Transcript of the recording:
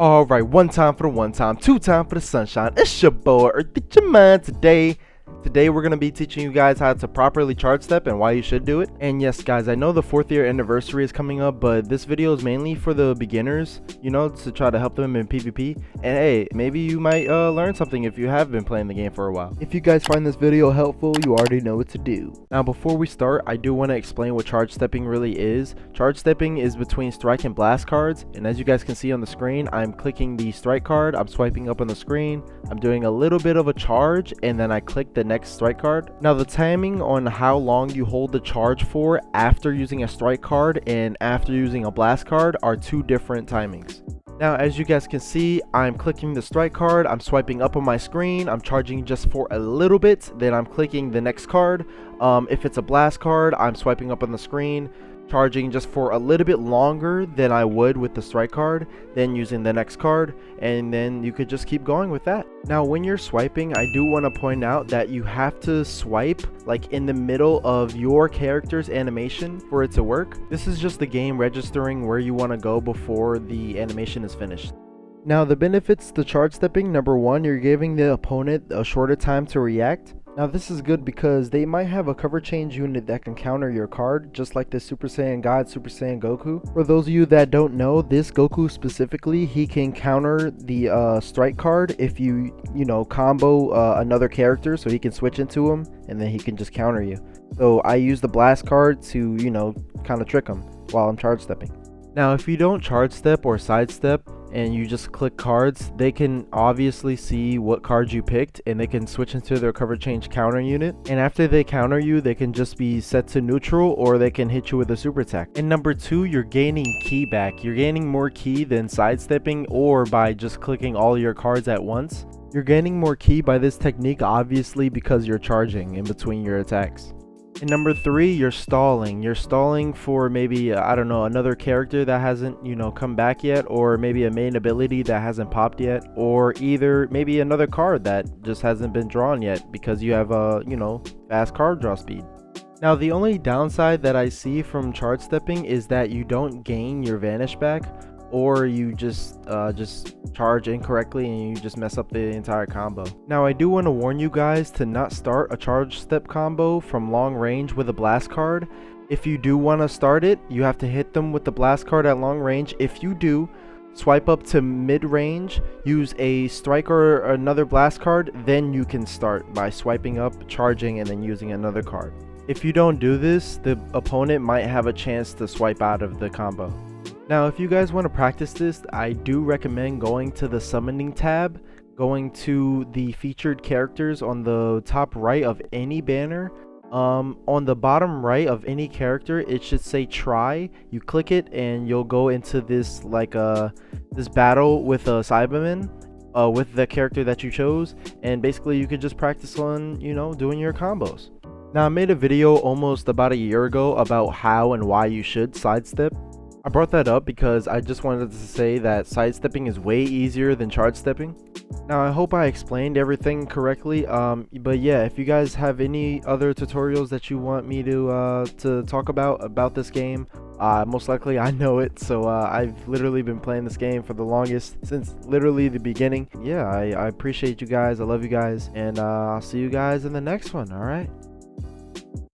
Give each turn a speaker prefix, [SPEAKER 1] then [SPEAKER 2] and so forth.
[SPEAKER 1] Alright, one time for the one time, two time for the sunshine. It's your boy, Earth Get Your Mind today. Today we're going to be teaching you guys how to properly charge step and why you should do it. And yes guys, I know the 4th year anniversary is coming up, but this video is mainly for the beginners, you know, to try to help them in PvP. And hey, maybe you might learn something if you have been playing the game for a while. If you guys find this video helpful, you already know what to do. Now before we start, I do want to explain what charge stepping really is. Charge stepping is between strike and blast cards, and as you guys can see on the screen, I'm clicking the strike card, I'm swiping up on the screen, I'm doing a little bit of a charge, and then I click the next strike card. Now the timing on how long you hold the charge for after using a strike card and after using a blast card are two different timings. Now as you guys can see, I'm clicking the strike card, I'm swiping up on my screen, I'm charging just for a little bit, then I'm clicking the next card. If it's a blast card, I'm swiping up on the screen, charging just for a little bit longer than I would with the strike card, then using the next card, and then you could just keep going with that. Now when you're swiping, I do want to point out that you have to swipe like in the middle of your character's animation for it to work. This is just the game registering where you want to go before the animation is finished. Now the benefits to charge stepping: number one, you're giving the opponent a shorter time to react. Now this is good because they might have a cover change unit that can counter your card, just like the Super Saiyan God, Super Saiyan Goku. For those of you that don't know, this Goku specifically, he can counter the strike card if you combo another character, so he can switch into him and then he can just counter you. So I use the blast card to, kind of trick him while I'm charge stepping. Now if you don't charge step or sidestep and you just click cards, they can obviously see what cards you picked and they can switch into their cover change counter unit, and after they counter you, they can just be set to neutral or they can hit you with a super attack. And number two, you're gaining ki back. You're gaining more ki than sidestepping or by just clicking all your cards at once. You're gaining more ki by this technique, obviously, because you're charging in between your attacks. And number three, you're stalling. You're stalling for maybe, I don't know, another character that hasn't, come back yet, or maybe a main ability that hasn't popped yet, or either maybe another card that just hasn't been drawn yet because you have a, fast card draw speed. Now the only downside that I see from charge stepping is that you don't gain your vanish back, or you just charge incorrectly and you just mess up the entire combo. Now I do want to warn you guys to not start a charge step combo from long range with a blast card. If you do want to start it, you have to hit them with the blast card at long range. If you do, swipe up to mid range, use a strike or another blast card, then you can start by swiping up, charging, and then using another card. If you don't do this, the opponent might have a chance to swipe out of the combo. Now if you guys want to practice this, I do recommend going to the summoning tab, going to the featured characters on the top right of any banner. On the bottom right of any character, it should say try. You click it and you'll go into this this battle with a Cyberman with the character that you chose, and basically you could just practice on doing your combos. Now I made a video almost about a year ago about how and why you should sidestep. I brought that up because I just wanted to say that sidestepping is way easier than charge stepping. Now I hope I explained everything correctly, but yeah, if you guys have any other tutorials that you want me to talk about this game, most likely I know it, so I've literally been playing this game for the longest, since literally the beginning. Yeah, I appreciate you guys, I love you guys, and I'll see you guys in the next one. All right.